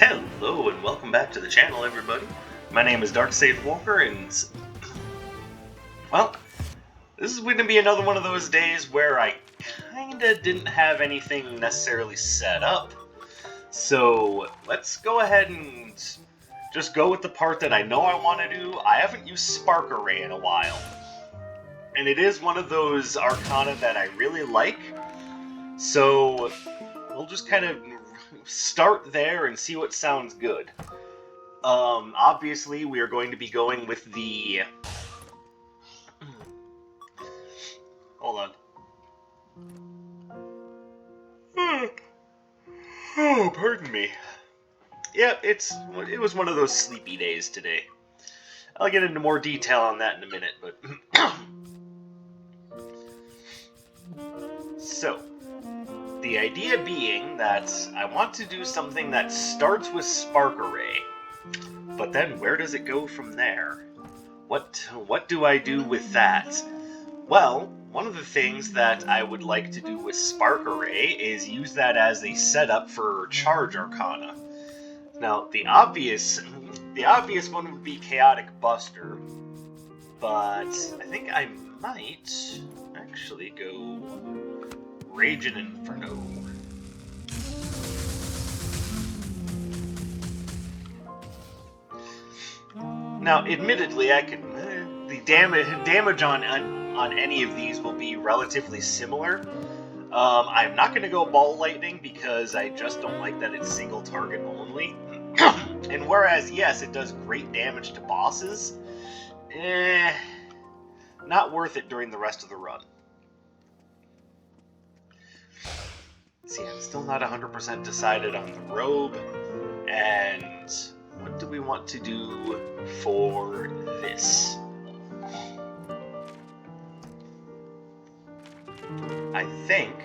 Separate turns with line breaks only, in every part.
Hello and welcome back to the channel, everybody. My name is Darksaith Walker, and well, this is going to be another one of those days where I kinda didn't have anything necessarily set up. So let's go ahead and just go with the part that I know I want to do. I haven't used Spark Array in a while, and it is one of those Arcana that I really like. So we'll just kind of start there and see what sounds good. Obviously, we are going to be going with the... Hold on. Oh, pardon me. Yeah, it was one of those sleepy days today. I'll get into more detail on that in a minute, but... So, the idea being that I want to do something that starts with Spark Array, but then where does it go from there? What do I do with that? Well, one of the things that I would like to do with Spark Array is use that as a setup for Charge Arcana. Now, the obvious one would be Chaotic Buster, but I think I might actually go Raging Inferno. Now, admittedly, I can the damage on any of these will be relatively similar. I'm not going to go Ball Lightning because I just don't like that it's single target only. And whereas, yes, it does great damage to bosses, not worth it during the rest of the run. See, I'm still not 100% decided on the robe, and what do we want to do for this? I think...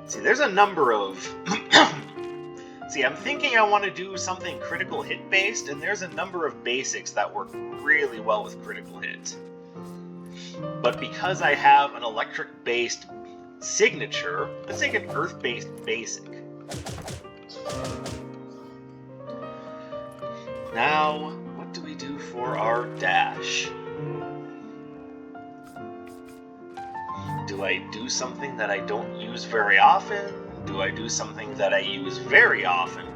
See, there's a number of... See, I'm thinking I want to do something critical hit based, and there's a number of basics that work really well with critical hit. But because I have an electric based signature, let's take an earth based basic. Now, what do we do for our dash? Do I do something that I don't use very often? Do I do something that I use very often?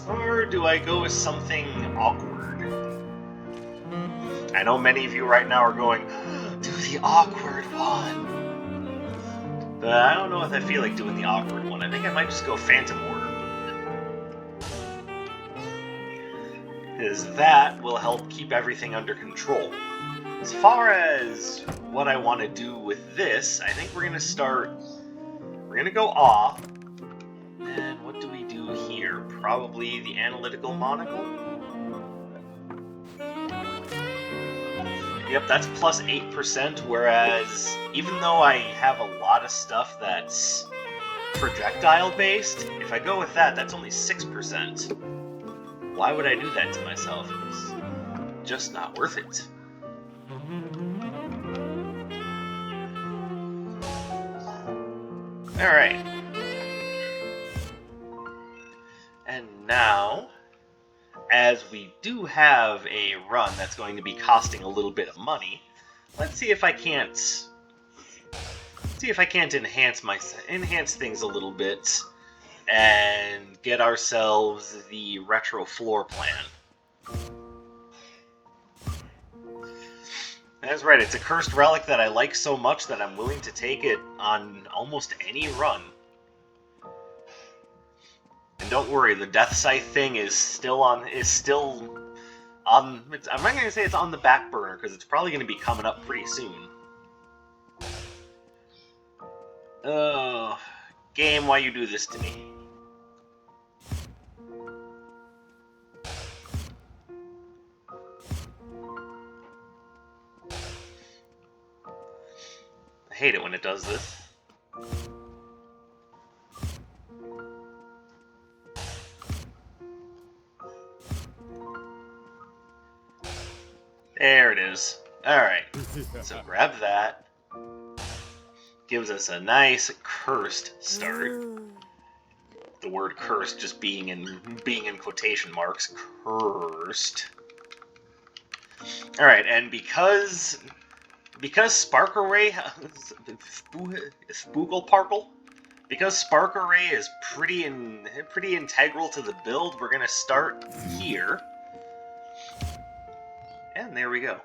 Or do I go with something awkward? I know many of you right now are going, do the awkward one. But I don't know if I feel like doing the awkward one. I think I might just go Phantom Order. Because that will help keep everything under control. As far as what I want to do with this, I think we're going to start... We're going to go off. And what do we do here? Probably the Analytical Monocle? Yep, that's plus 8%, whereas even though I have a lot of stuff that's projectile-based, if I go with that, that's only 6%. Why would I do that to myself? It's just not worth it. Alright. And now, as we do have a run that's going to be costing a little bit of money, let's see if I can't enhance things a little bit and get ourselves the retro floor plan. That's right, it's a cursed relic that I like so much that I'm willing to take it on almost any run. And don't worry, the Death Scythe thing is still on. I'm not going to say it's on the back burner because it's probably going to be coming up pretty soon. Game, why you do this to me? I hate it when it does this. There it is. Alright, so grab that. Gives us a nice cursed start. the word cursed just being in quotation marks. Cursed. Alright, and because Spark Array Spookleparkle, because Spark Array is pretty integral to the build, we're gonna start here. And there we go.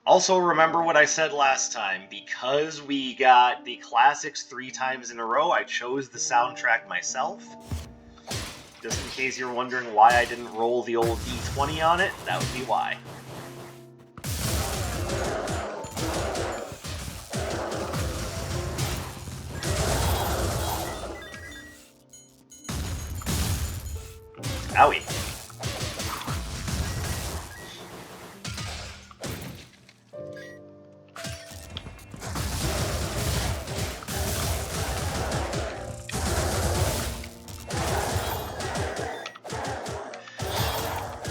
Also, remember what I said last time. Because we got the classics 3 times in a row, I chose the soundtrack myself. Just in case you're wondering why I didn't roll the old D20 on it, that would be why. Owie.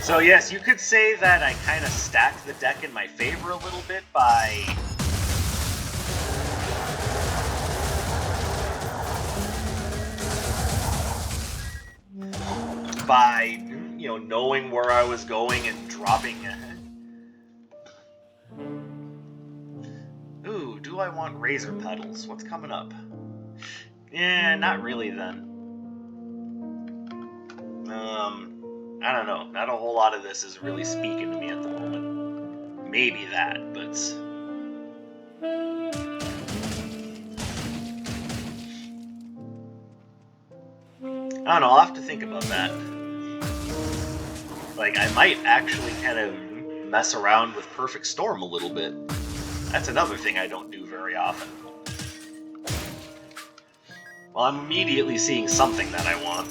So yes, you could say that I kind of stacked the deck in my favor a little bit by you know, knowing where I was going and dropping. Ooh, do I want Razor Petals? What's coming up? Yeah, not really then. I don't know. Not a whole lot of this is really speaking to me at the moment. Maybe that, but... I don't know, I'll have to think about that. Like, I might actually kind of mess around with Perfect Storm a little bit. That's another thing I don't do very often. Well, I'm immediately seeing something that I want.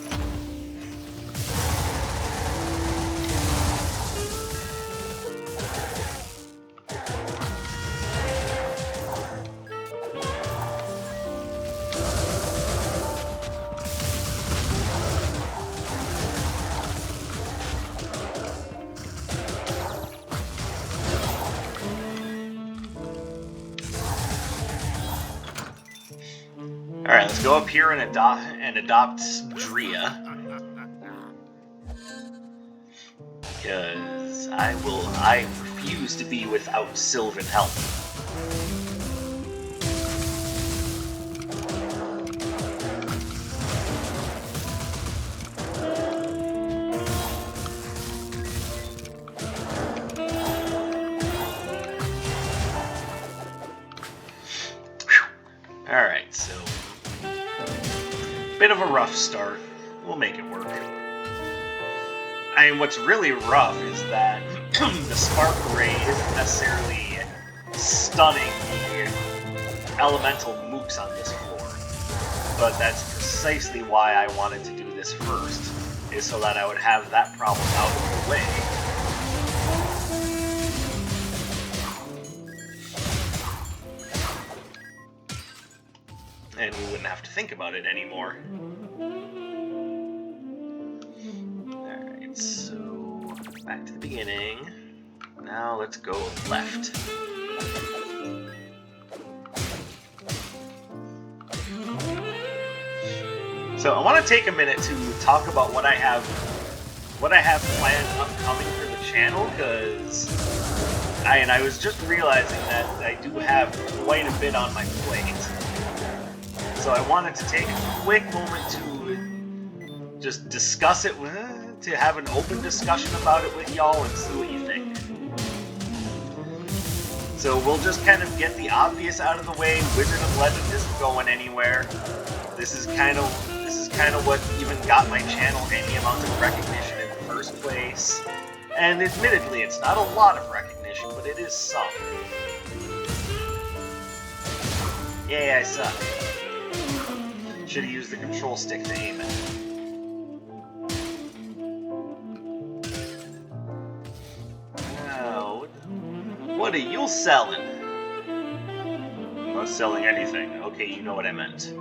Alright, let's go up here and adopt Drea. Because I refuse to be without Sylvan help. Alright, so... bit of a rough start. We'll make it work. I mean, what's really rough is that the Spark Array isn't necessarily stunning the elemental mooks on this floor. But that's precisely why I wanted to do this first, is so that I would have that problem out of the way. And we wouldn't have to think about it anymore. Alright, so back to the beginning. Now let's go left. So I want to take a minute to talk about what I have planned upcoming for the channel, because I was just realizing that I do have quite a bit on my plate. So I wanted to take a quick moment to just discuss it, to have an open discussion about it with y'all and see what you think. So we'll just kind of get the obvious out of the way. Wizard of Legend isn't going anywhere. This is kind of what even got my channel any amount of recognition in the first place. And admittedly, it's not a lot of recognition, but it is some. Yay, I suck. Should have used the control stick to aim it. Now, what are you selling? I'm not selling anything. Okay, you know what I meant.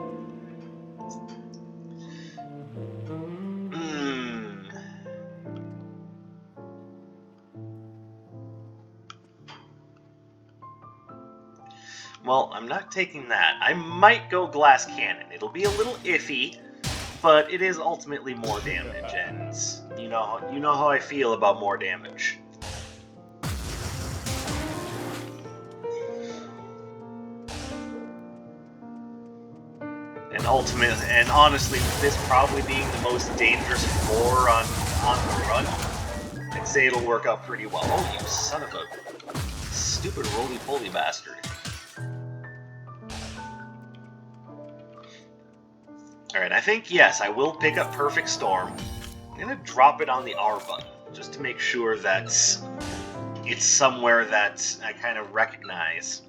Well, I'm not taking that. I might go Glass Cannon. It'll be a little iffy, but it is ultimately more damage, and you know how I feel about more damage. And honestly, with this probably being the most dangerous floor on the run, I'd say it'll work out pretty well. Oh, you son of a stupid roly-poly bastard. Alright, I think, yes, I will pick up Perfect Storm. I'm gonna drop it on the R button, just to make sure that it's somewhere that I kind of recognize.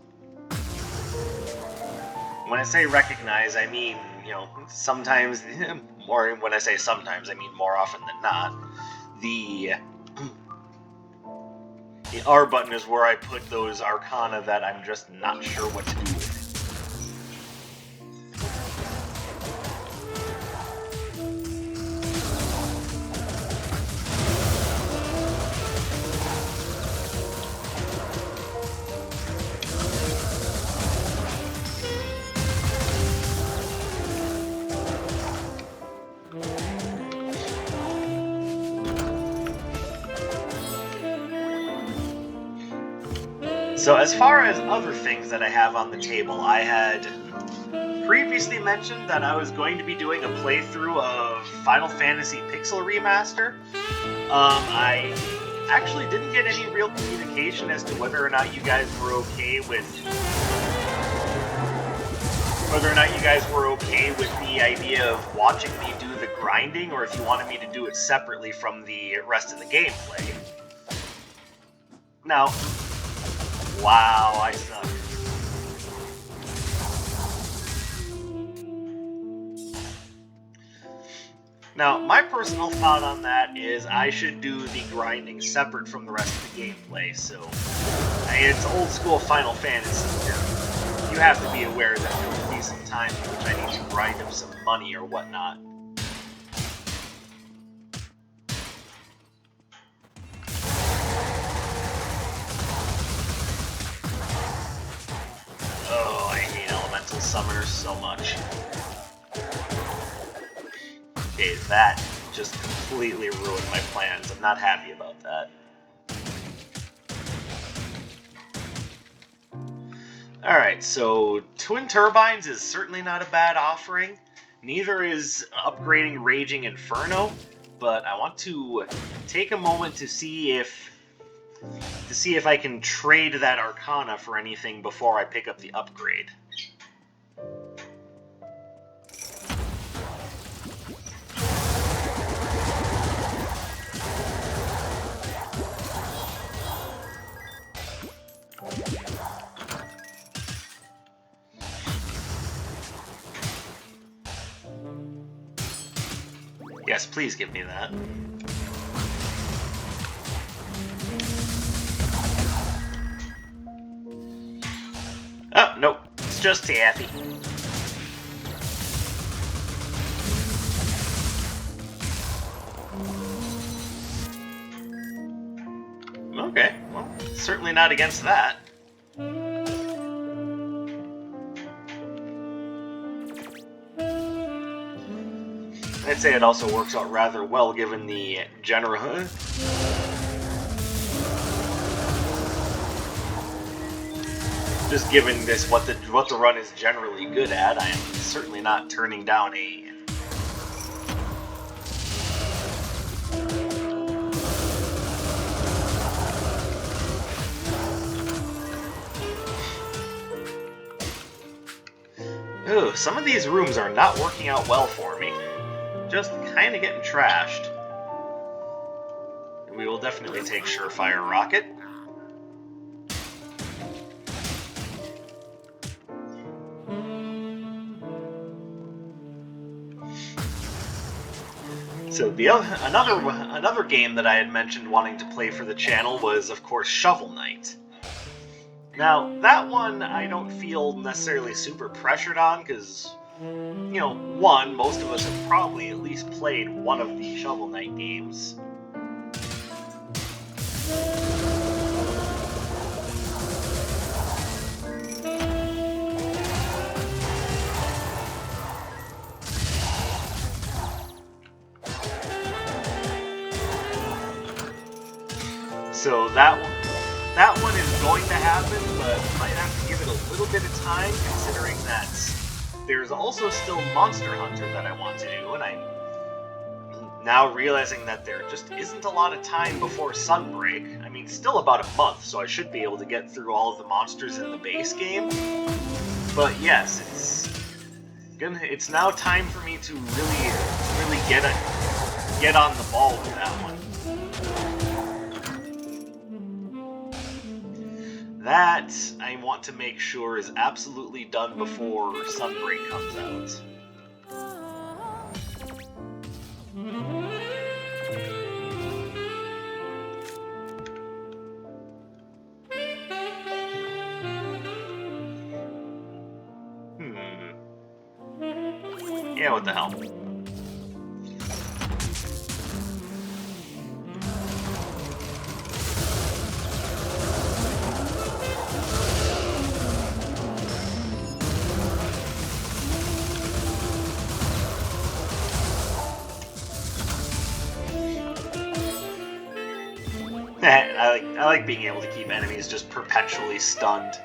When I say recognize, I mean, sometimes, or when I say sometimes, I mean more often than not, the R button is where I put those Arcana that I'm just not sure what to do with. So as far as other things that I have on the table, I had previously mentioned that I was going to be doing a playthrough of Final Fantasy Pixel Remaster. I actually didn't get any real communication as to whether or not you guys were okay with the idea of watching me do the grinding, or if you wanted me to do it separately from the rest of the gameplay. Now, wow, I suck. Now, my personal thought on that is I should do the grinding separate from the rest of the gameplay, so it's old school Final Fantasy here. You have to be aware that there will be some times in which I need to grind up some money or whatnot. Oh, I hate elemental summoners so much. Okay, that just completely ruined my plans. I'm not happy about that. Alright, so Twin Turbines is certainly not a bad offering. Neither is upgrading Raging Inferno, but I want to take a moment to see if I can trade that Arcana for anything before I pick up the upgrade. Yes, please give me that. Oh, nope. It's just Taffy. Okay, well, certainly not against that. I'd say it also works out rather well given the general... Just given this, what the run is generally good at, I am certainly not turning down a... Ooh, some of these rooms are not working out well for me. Just kind of getting trashed. We will definitely take Surefire Rocket. So another game that I had mentioned wanting to play for the channel was, of course, Shovel Knight. Now, that one I don't feel necessarily super pressured on, because, one, most of us have probably at least played one of the Shovel Knight games. So that one is going to happen, but might have to give it a little bit of time, considering that there's also still Monster Hunter that I want to do, and I'm now realizing that there just isn't a lot of time before Sunbreak. I mean, still about a month, so I should be able to get through all of the monsters in the base game. But yes, it's now time for me to really get on the ball with that one. That I want to make sure is absolutely done before Sunbreak comes out. Yeah, what the hell? I like being able to keep enemies just perpetually stunned.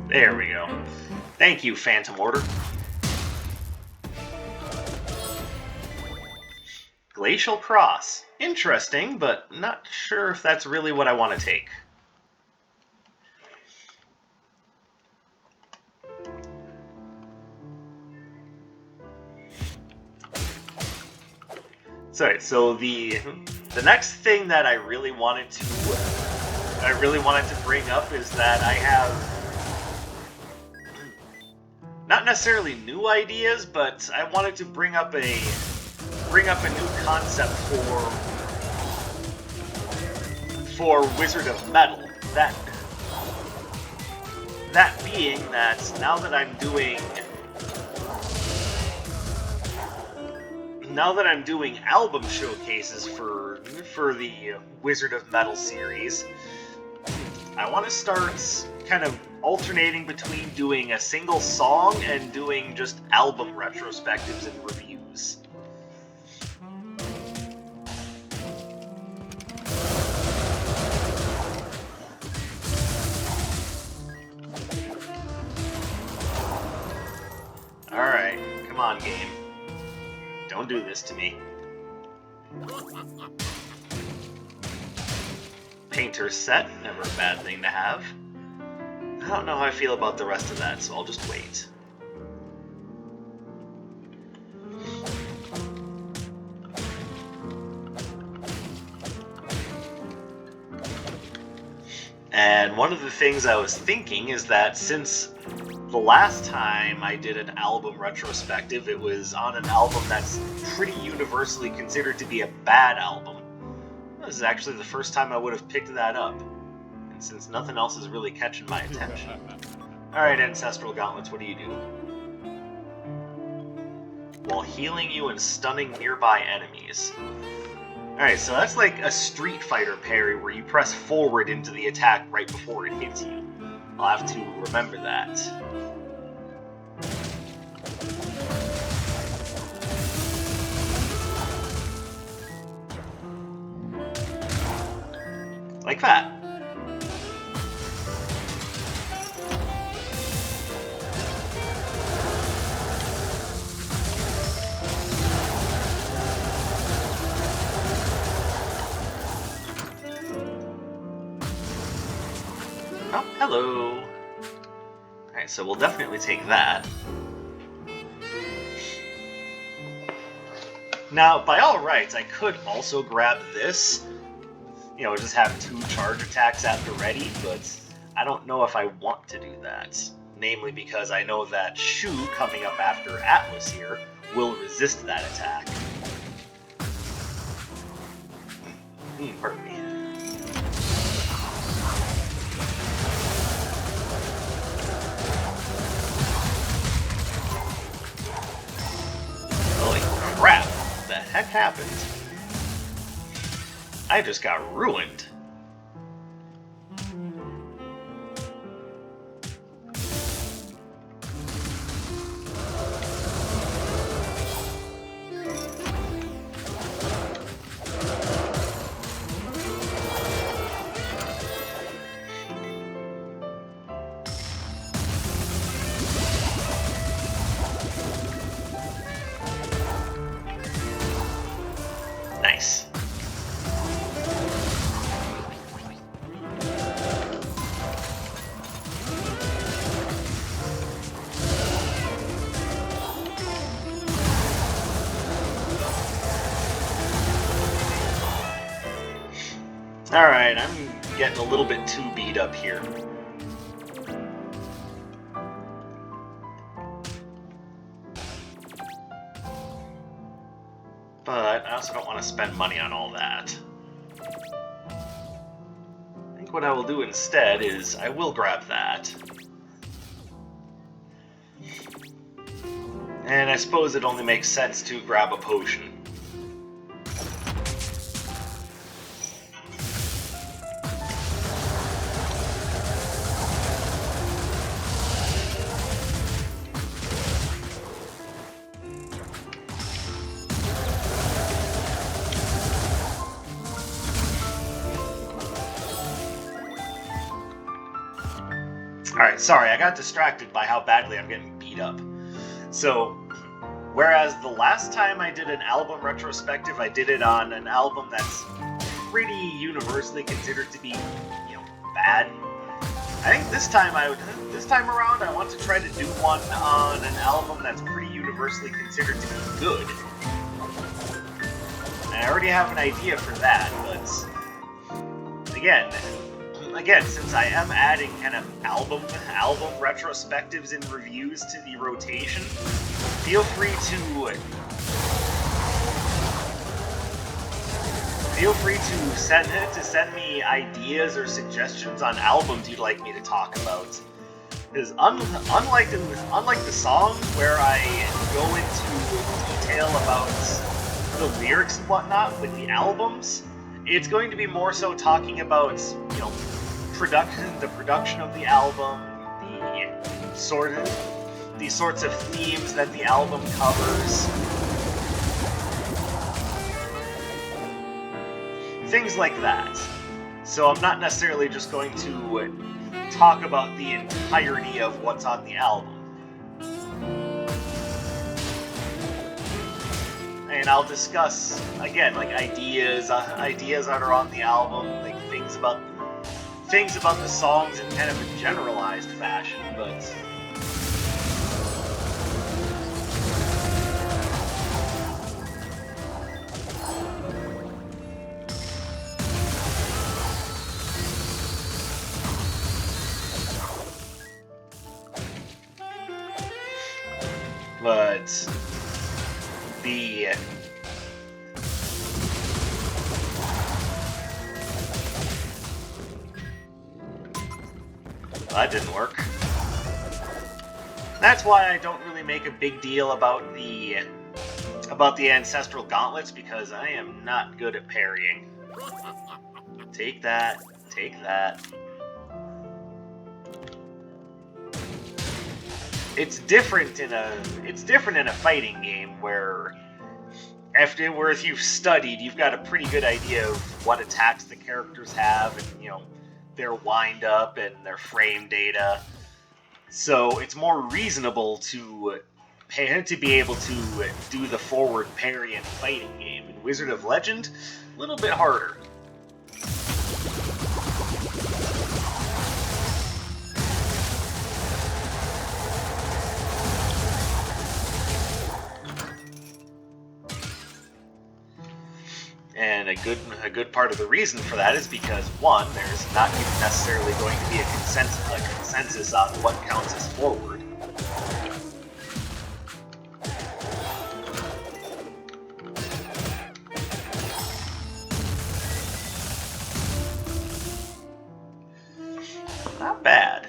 There we go. Thank you, Phantom Order. Glacial Cross. Interesting, but not sure if that's really what I want to take. Sorry, so the next thing that I really wanted to bring up is that I have not necessarily new ideas, but I wanted to bring up a new concept for Wizard of Metal. That being that now that I'm doing album showcases for the Wizard of Metal series, I want to start kind of alternating between doing a single song and doing just album retrospectives and reviews. Alright, come on, game. Don't do this to me. Painter's set, never a bad thing to have. I don't know how I feel about the rest of that, so I'll just wait. And one of the things I was thinking is that since the last time I did an album retrospective, it was on an album that's pretty universally considered to be a bad album. This is actually the first time I would have picked that up. And since nothing else is really catching my attention. Alright, Ancestral Gauntlets, what do you do? While healing you and stunning nearby enemies. Alright, so that's like a Street Fighter parry where you press forward into the attack right before it hits you. I'll have to remember that. Like that. Oh, hello. Alright, so we'll definitely take that. Now, by all rights, I could also grab this. You know, just have 2 charge attacks at the ready, but I don't know if I want to do that. Namely because I know that Shu, coming up after Atlas here, will resist that attack. Pardon me. Holy crap! What the heck happened? I just got ruined. Nice. Alright, I'm getting a little bit too beat up here. But I also don't want to spend money on all that. I think what I will do instead is I will grab that. And I suppose it only makes sense to grab a potion. Alright, sorry, I got distracted by how badly I'm getting beat up. So, whereas the last time I did an album retrospective, I did it on an album that's pretty universally considered to be, bad. I think this time around, I want to try to do one on an album that's pretty universally considered to be good. And I already have an idea for that, but again, since I am adding kind of album retrospectives and reviews to the rotation, feel free to send me ideas or suggestions on albums you'd like me to talk about. Because unlike the song where I go into detail about the lyrics and whatnot with the albums, it's going to be more so talking about the production of the album, the sorts of themes that the album covers, things like that. So I'm not necessarily just going to talk about the entirety of what's on the album. And I'll discuss, again, like ideas that are on the album, like things about the songs in kind of a generalized fashion, but the that didn't work. That's why I don't really make a big deal about the ancestral gauntlets, because I am not good at parrying. Take that. Take that. It's different in a fighting game where if you've studied, you've got a pretty good idea of what attacks the characters have, and their wind up and their frame data. So it's more reasonable to be able to do the forward parry in fighting game. In Wizard of Legend, a little bit harder. And a a good part of the reason for that is because, one, there's not even necessarily going to be a consensus on what counts as forward. Not bad.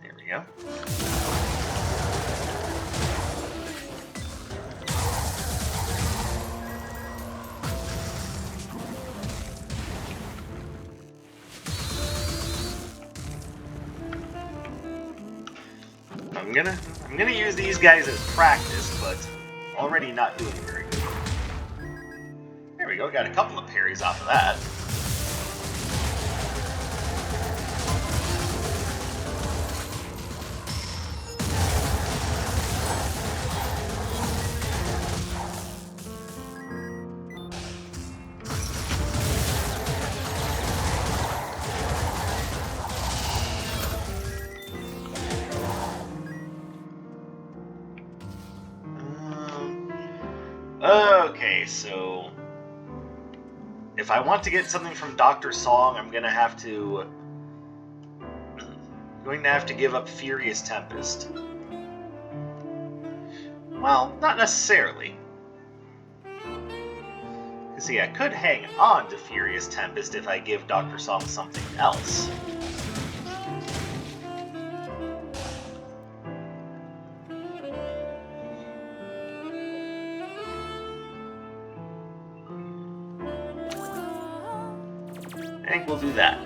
There we go. I'm gonna use these guys as practice, but already not doing very good. There we go, got a couple of parries off of that. Okay, so if I want to get something from Dr. Song, I'm going to have to give up Furious Tempest. Well, not necessarily. See, I could hang on to Furious Tempest if I give Dr. Song something else. I think we'll do that.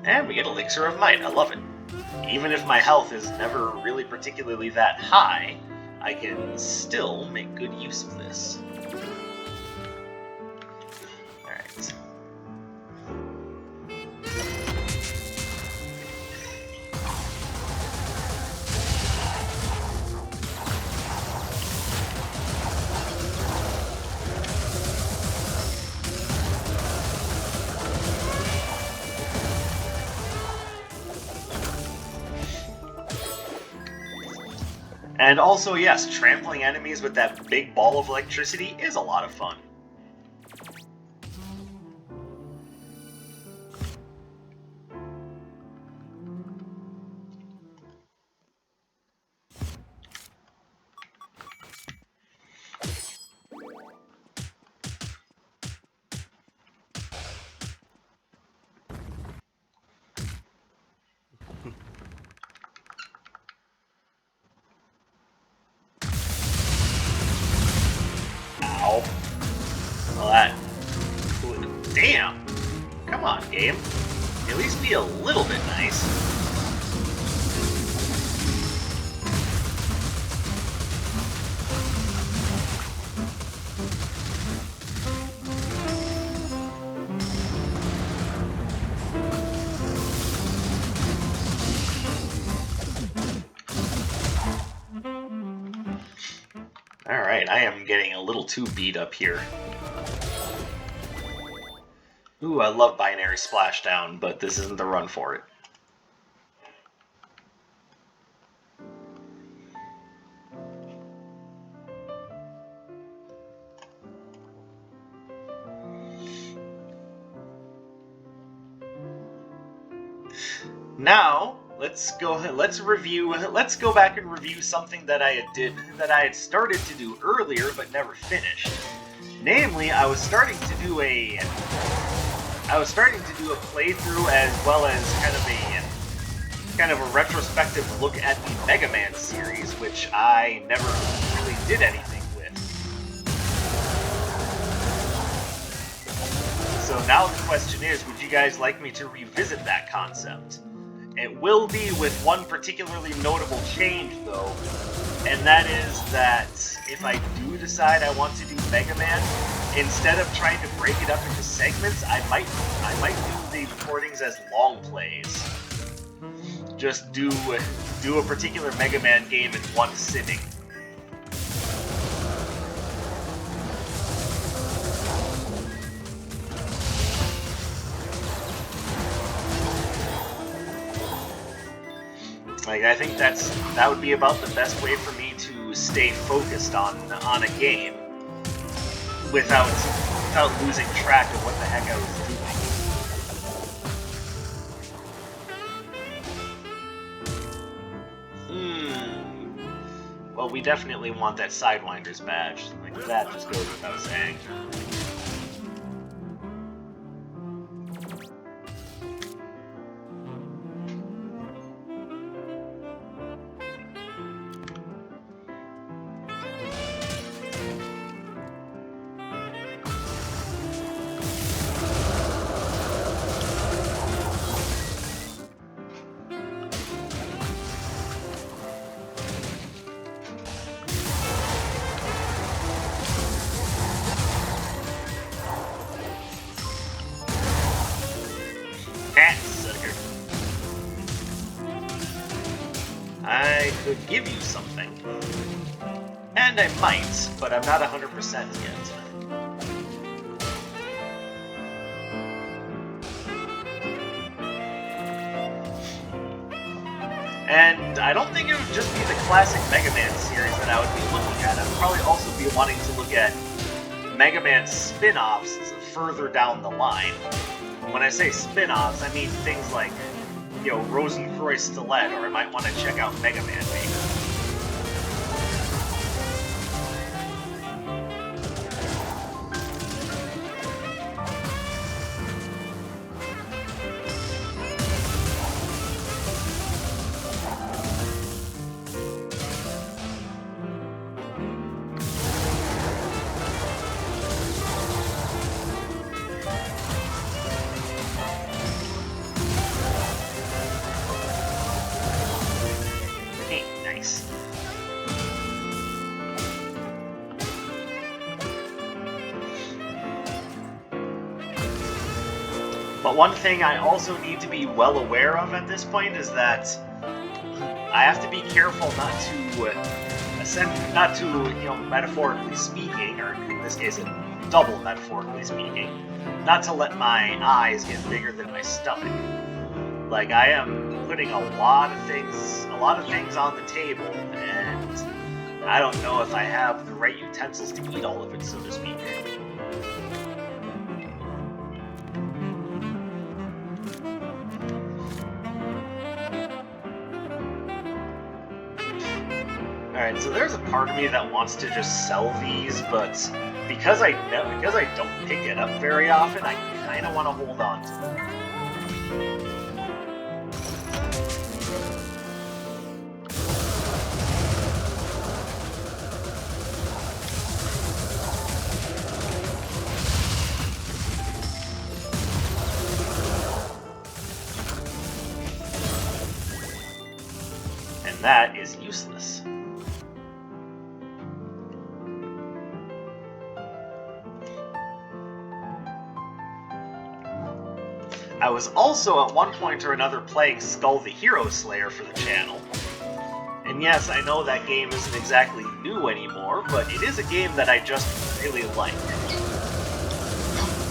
And we get Elixir of Might. I love it. Even if my health is never really particularly that high, I can still make good use of this. Alright. And also, yes, trampling enemies with that big ball of electricity is a lot of fun. Well, that... Damn! Come on, game. At least be a little bit nice. Alright, I am getting a little too beat up here. Ooh, I love Binary Splashdown, but this isn't the run for it. Now, let's go back and review something that I had started to do earlier but never finished. Namely, I was starting to do a playthrough as well as kind of a retrospective look at the Mega Man series, which I never really did anything with. So now the question is, would you guys like me to revisit that concept? It will be with one particularly notable change, though, and that is that if I do decide I want to do Mega Man, instead of trying to break it up into segments, I might do the recordings as long plays. Just do a particular Mega Man game in one sitting. Like, I think that would be about the best way for me to stay focused on a game without losing track of what the heck I was doing. Well, we definitely want that Sidewinder's badge. Like, that just goes without saying. I could give you something. And I might, but I'm not 100% yet. And I don't think it would just be the classic Mega Man series that I would be looking at. I would probably also be wanting to look at Mega Man spin-offs further down the line. When I say spin-offs, I mean things like, you know, Rosencruy's Stilette, or I might want to check out Mega Man Maker. But one thing I also need to be well aware of at this point is that I have to be careful not to, you know, metaphorically speaking, or in this case, double metaphorically speaking, not to let my eyes get bigger than my stomach. Like, I am putting a lot of things on the table, and I don't know if I have the right utensils to eat all of it, so to speak. Alright, so there's a part of me that wants to just sell these, but because I don't pick it up very often, I kind of want to hold on to them. And that is useless. I was also at one point or another playing Skull the Hero Slayer for the channel. And yes, I know that game isn't exactly new anymore, but it is a game that I just really like.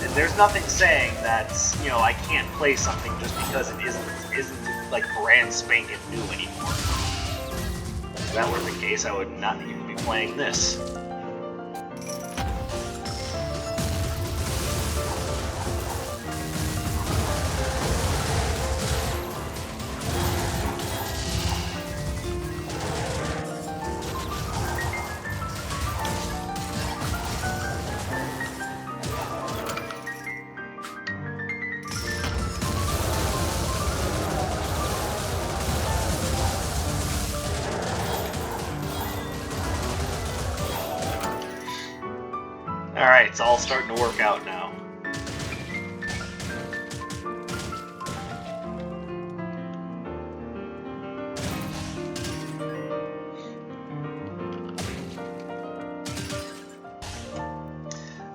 And there's nothing saying that, you know, I can't play something just because it isn't like brand spanking new anymore. If that were the case, I would not even be playing this. Alright, it's all starting to work out now.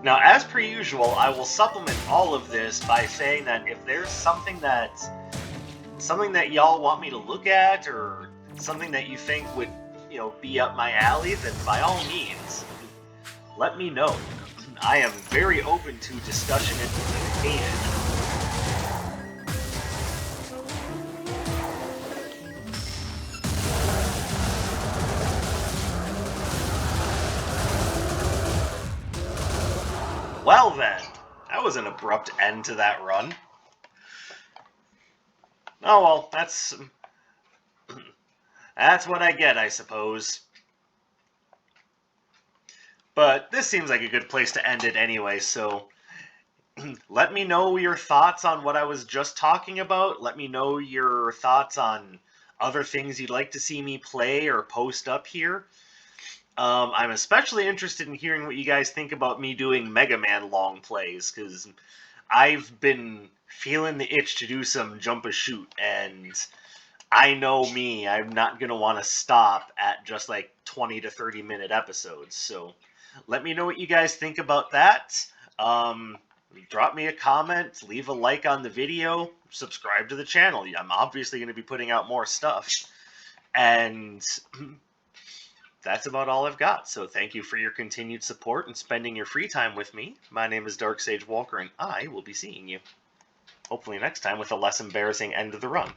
Now, as per usual, I will supplement all of this by saying that if there's something that y'all want me to look at, or something that you think would, you know, be up my alley, then by all means, let me know. I am very open to discussion and communication. Well then, that was an abrupt end to that run. Oh well, that's what I get, I suppose. But this seems like a good place to end it anyway, so let me know your thoughts on what I was just talking about. Let me know your thoughts on other things you'd like to see me play or post up here. I'm especially interested in hearing what you guys think about me doing Mega Man long plays, because I've been feeling the itch to do some jump a shoot, and I know me, I'm not going to want to stop at just like 20 to 30 minute episodes. So let me know what you guys think about that. Drop me a comment, leave a like on the video, subscribe to the channel. I'm obviously going to be putting out more stuff. And that's about all I've got. So thank you for your continued support and spending your free time with me. My name is Dark Sage Walker, and I will be seeing you hopefully next time with a less embarrassing end of the run.